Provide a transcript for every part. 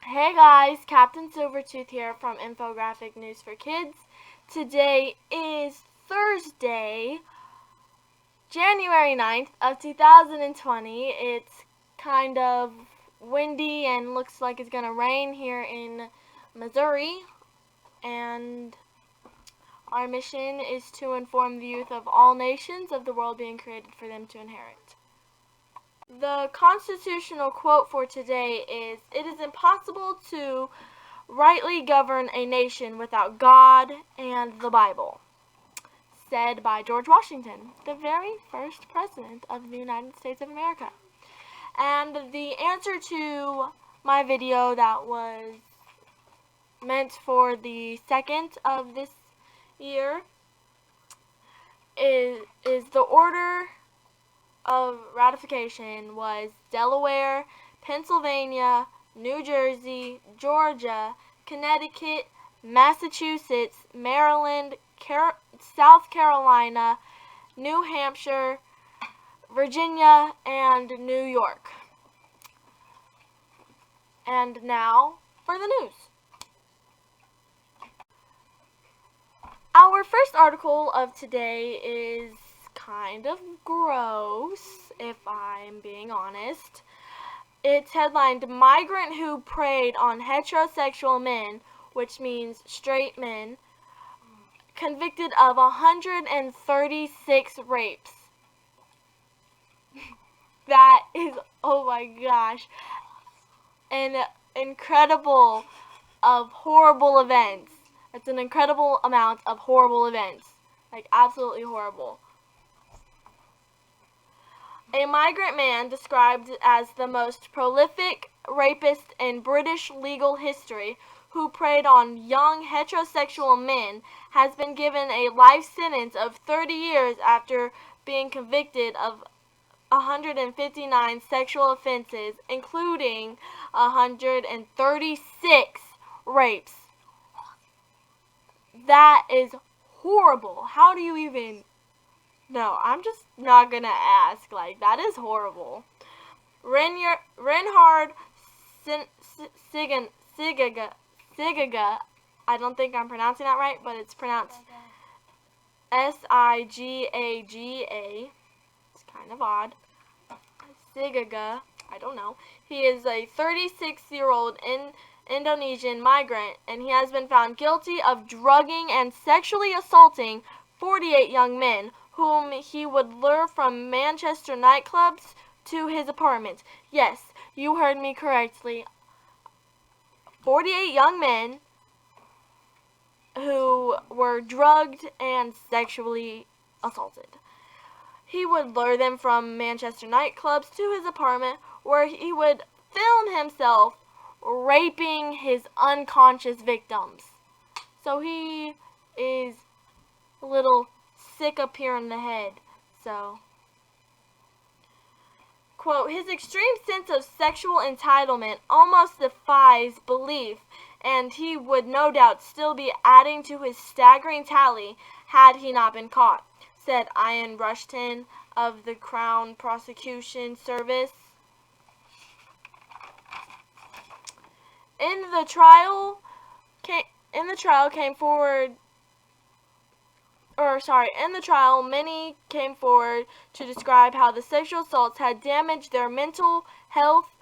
Hey guys, Captain Silvertooth here from Infographic News for Kids. Today is Thursday, January 9th of 2020. It's kind of windy and looks like it's going to rain here in Missouri. And our mission is to inform the youth of all nations of the world being created for them to inherit. The constitutional quote for today is, "It is impossible to rightly govern a nation without God and the Bible," said by George Washington, the very first president of the United States of America. And the answer to my video that was meant for the 2nd of this year is the order of ratification was Delaware, Pennsylvania, New Jersey, Georgia, Connecticut, Massachusetts, Maryland, South Carolina, New Hampshire, Virginia, and New York. And now for the news. Our first article of today is kind of gross, if I'm being honest. It's headlined, "Migrant Who Preyed on Heterosexual Men," which means straight men, "convicted of 136 rapes." That is, oh my gosh, an incredible of horrible events. It's an incredible amount of horrible events. Like, absolutely horrible. A migrant man described as the most prolific rapist in British legal history, who preyed on young heterosexual men, has been given a life sentence of 30 years after being convicted of 159 sexual offenses, including 136 rapes. That is horrible. How do you even... No, I'm just not gonna ask. Like, that is horrible. Reinhard Sigaga, I don't think I'm pronouncing that right, but it's pronounced Sigaga. It's kind of odd. Sigaga, I don't know. He is a 36-year-old Indonesian migrant, and he has been found guilty of drugging and sexually assaulting 48 young men, whom he would lure from Manchester nightclubs to his apartment. Yes, you heard me correctly. 48 young men who were drugged and sexually assaulted. He would lure them from Manchester nightclubs to his apartment, where he would film himself raping his unconscious victims. So he is a little sick up here in the head. So, quote, "His extreme sense of sexual entitlement almost defies belief, and he would no doubt still be adding to his staggering tally had he not been caught," said Ian Rushton of the Crown Prosecution Service. In the trial many came forward to describe how the sexual assaults had damaged their mental health,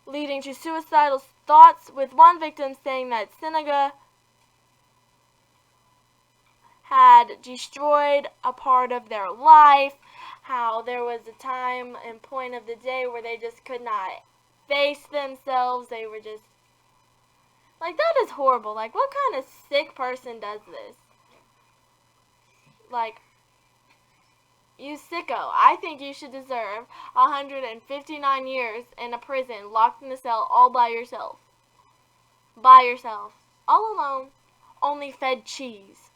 leading to suicidal thoughts, with one victim saying that Seneca had destroyed a part of their life, how there was a time and point of the day where they just could not face themselves. They were just, like, that is horrible. Like, what kind of sick person does this? Like, you sicko. I think you should deserve 159 years in a prison, locked in a cell, all by yourself. By yourself. All alone. Only fed cheese.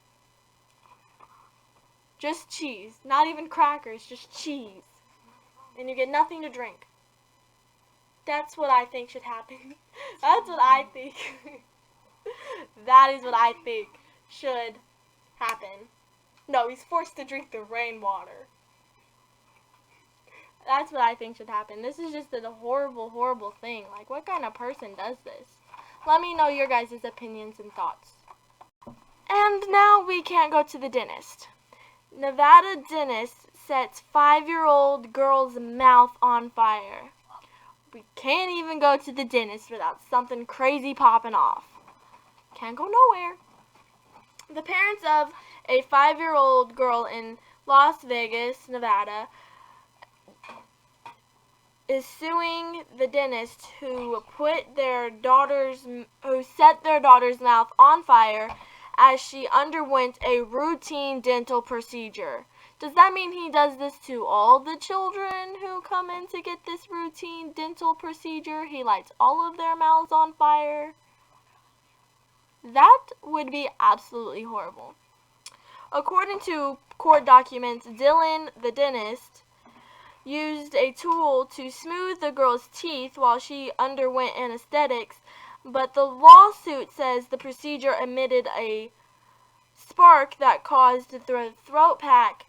Just cheese. Not even crackers, just cheese. And you get nothing to drink. That's what I think should happen. That's what I think. That is what I think should happen. No, he's forced to drink the rainwater. That's what I think should happen. This is just a horrible, horrible thing. Like, what kind of person does this? Let me know your guys' opinions and thoughts. And now we can't go to the dentist. Nevada dentist sets 5-year-old girl's mouth on fire. We can't even go to the dentist without something crazy popping off. Can't go nowhere. The parents of a 5-year-old girl in Las Vegas, Nevada, is suing the dentist who set their daughter's mouth on fire as she underwent a routine dental procedure. Does that mean he does this to all the children who come in to get this routine dental procedure? He lights all of their mouths on fire? That would be absolutely horrible. According to court documents, Dylan, the dentist, used a tool to smooth the girl's teeth while she underwent anesthetics, but the lawsuit says the procedure emitted a spark that caused the throat pack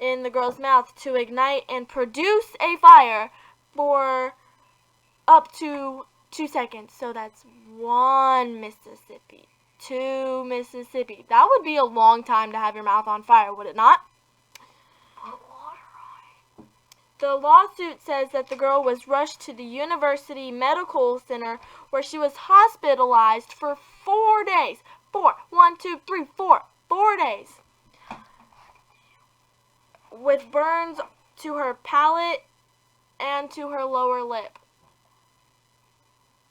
in the girl's mouth to ignite and produce a fire for up to 2 seconds. So that's 1 Mississippi, 2 Mississippi. That would be a long time to have your mouth on fire, would it not? The lawsuit says that the girl was rushed to the University Medical Center where she was hospitalized for 4 days. 4 days. With burns to her palate and to her lower lip.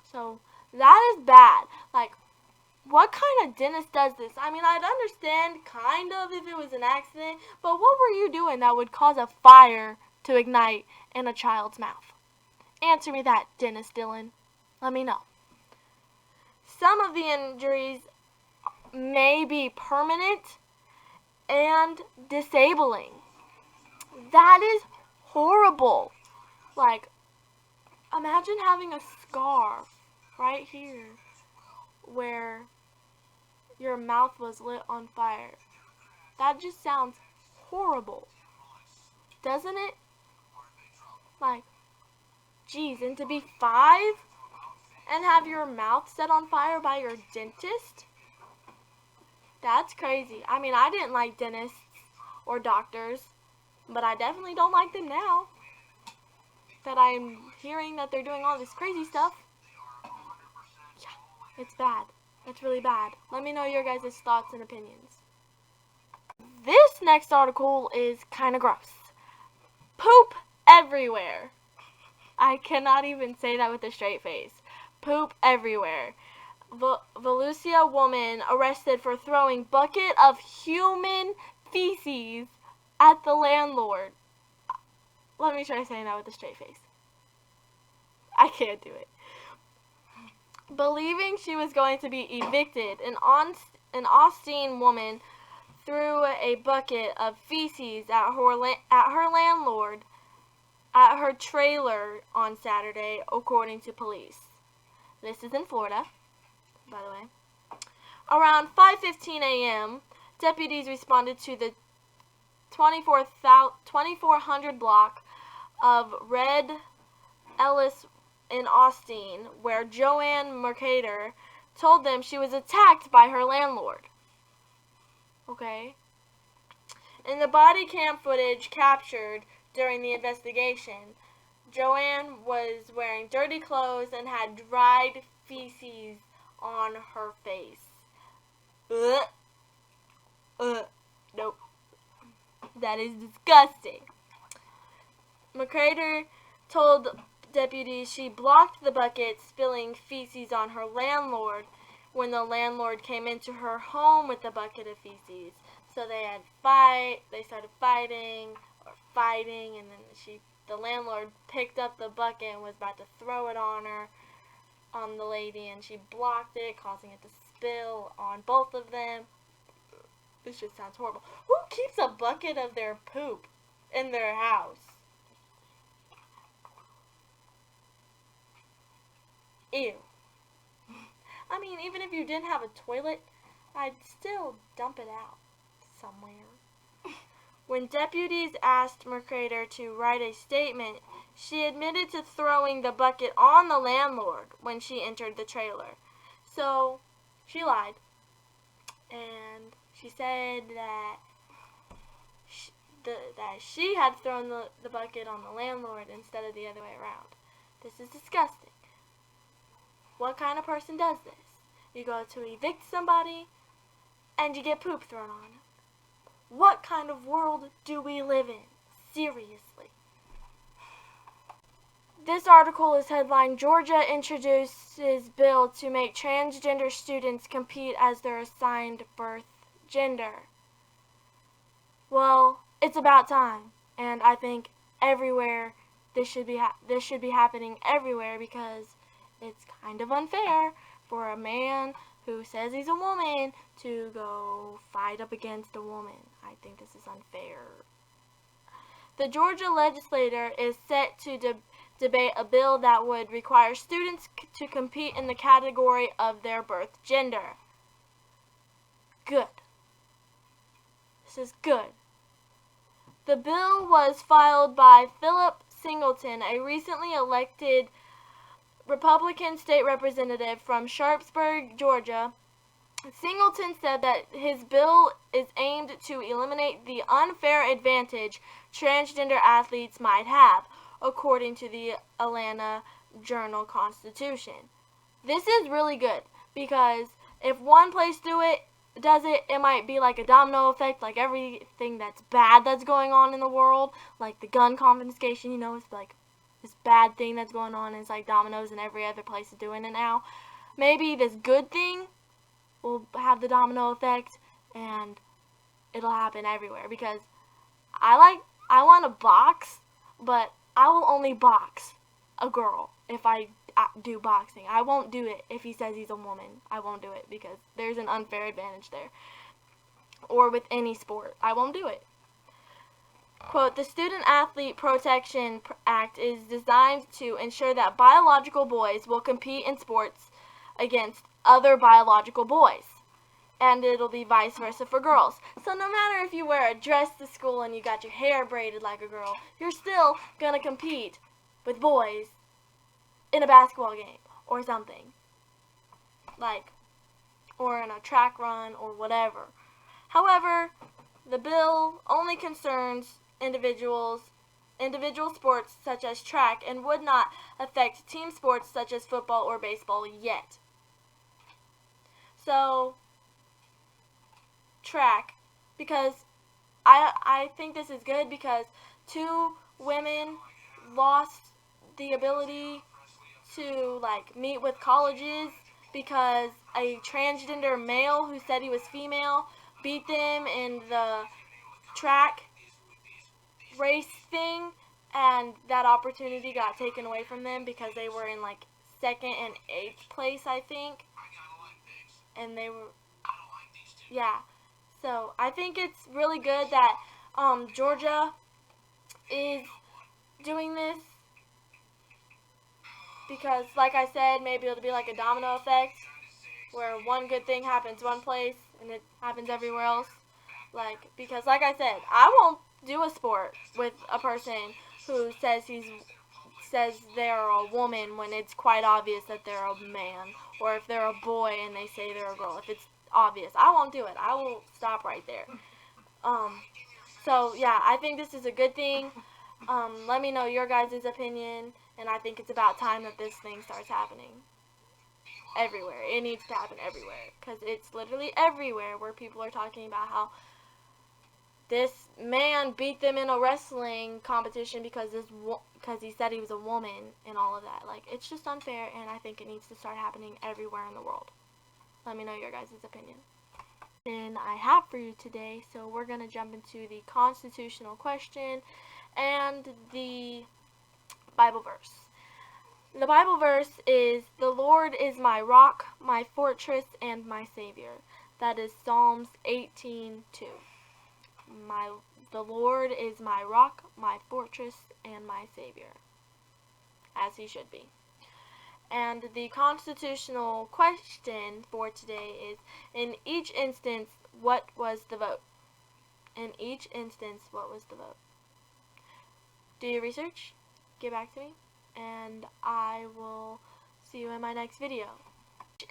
So that is bad. Like, what kind of dentist does this? I mean, I'd understand kind of if it was an accident, but what were you doing that would cause a fire to ignite in a child's mouth? Answer me that, Dentist Dylan. Let me know. Some of the injuries may be permanent and disabling. That is horrible. Like, imagine having a scar right here where your mouth was lit on fire. That just sounds horrible, doesn't it? Like, geez, and to be 5 and have your mouth set on fire by your dentist? That's crazy. I mean, I didn't like dentists or doctors, but I definitely don't like them now that I'm hearing that they're doing all this crazy stuff. Yeah, it's bad. It's really bad. Let me know your guys' thoughts and opinions. This next article is kind of gross. Poop everywhere. I cannot even say that with a straight face. Poop everywhere. Volusia woman arrested for throwing bucket of human feces at the landlord. Let me try saying that with a straight face. I can't do it. Believing she was going to be evicted, an Austin woman threw a bucket of feces at her landlord at her trailer on Saturday, according to police. This is in Florida, by the way. Around 5:15 a.m., deputies responded to the 2400 block of Red Ellis in Austin, where Joanne Mercader told them she was attacked by her landlord. Okay. In the body cam footage captured during the investigation, Joanne was wearing dirty clothes and had dried feces on her face. Nope. That is disgusting. Mercader told deputies she blocked the bucket spilling feces on her landlord when the landlord came into her home with the bucket of feces. So they started fighting, and then the landlord picked up the bucket and was about to throw it on the lady, and she blocked it, causing it to spill on both of them. This just sounds horrible. Who keeps a bucket of their poop in their house? Ew. I mean, even if you didn't have a toilet, I'd still dump it out somewhere. When deputies asked Mercader to write a statement, she admitted to throwing the bucket on the landlord when she entered the trailer. So she lied, and she said that she had thrown the bucket on the landlord instead of the other way around. This is disgusting. What kind of person does this? You go to evict somebody, and you get poop thrown on it. What kind of world do we live in? Seriously. This article is headlined, Georgia introduces bill to make transgender students compete as their assigned birth gender. Well, it's about time, and I think everywhere this should be happening everywhere, because it's kind of unfair for a man who says he's a woman to go fight up against a woman. I think this is unfair. The Georgia legislature is set to debate a bill that would require students to compete in the category of their birth gender. Good. This is good. The bill was filed by Philip Singleton, a recently elected Republican state representative from Sharpsburg, Georgia. Singleton said that his bill is aimed to eliminate the unfair advantage transgender athletes might have, according to the Atlanta Journal-Constitution. This is really good, because if one place does it, it might be like a domino effect, like everything that's bad that's going on in the world, like the gun confiscation, it's like this bad thing that's going on, and it's like dominoes, and every other place is doing it now. Maybe this good thing will have the domino effect, and it'll happen everywhere, because I want to box, but I will only box a girl if I do boxing. I won't do it if he says he's a woman. I won't do it, because there's an unfair advantage there. Or with any sport, I won't do it. Quote, the Student Athlete Protection Act is designed to ensure that biological boys will compete in sports against other biological boys. And it'll be vice versa for girls. So no matter if you wear a dress to school and you got your hair braided like a girl, you're still going to compete with boys in a basketball game or something. Or in a track run or whatever. However, the bill only concerns individual sports such as track and would not affect team sports such as football or baseball yet. So, track, because I think this is good, because 2 women lost the ability to meet with colleges because a transgender male who said he was female beat them in the track race thing, and that opportunity got taken away from them because they were in 2nd and 8th place, I think, and they were, yeah. So I think it's really good that Georgia is doing this, because like I said, maybe it'll be like a domino effect where one good thing happens one place and it happens everywhere else. Because like I said, I won't do a sport with a person who says they're a woman when it's quite obvious that they're a man, or if they're a boy and they say they're a girl. If it's obvious, I won't do it. I will stop right there. So yeah, I think this is a good thing. Let me know your guys' opinion, and I think it's about time that this thing starts happening everywhere. It needs to happen everywhere, because it's literally everywhere where people are talking about how this man beat them in a wrestling competition because he said he was a woman and all of that. It's just unfair, and I think it needs to start happening everywhere in the world. Let me know your guys' opinion. And I have for you today, so we're going to jump into the constitutional question and the Bible verse. The Bible verse is, "The Lord is my rock, my fortress, and my Savior." That is Psalms 18:2. The Lord is my rock, my fortress, and my Savior. As he should be. And the constitutional question for today is, in each instance, what was the vote? In each instance, what was the vote? Do your research, get back to me, and I will see you in my next video.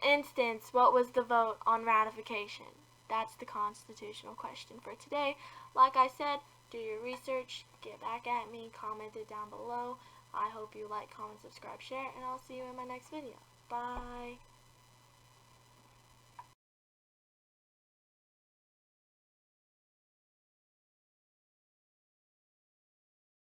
instance, what was the vote on ratification? That's the constitutional question for today. Like I said, do your research, get back at me, comment it down below. I hope you like, comment, subscribe, share, and I'll see you in my next video. Bye.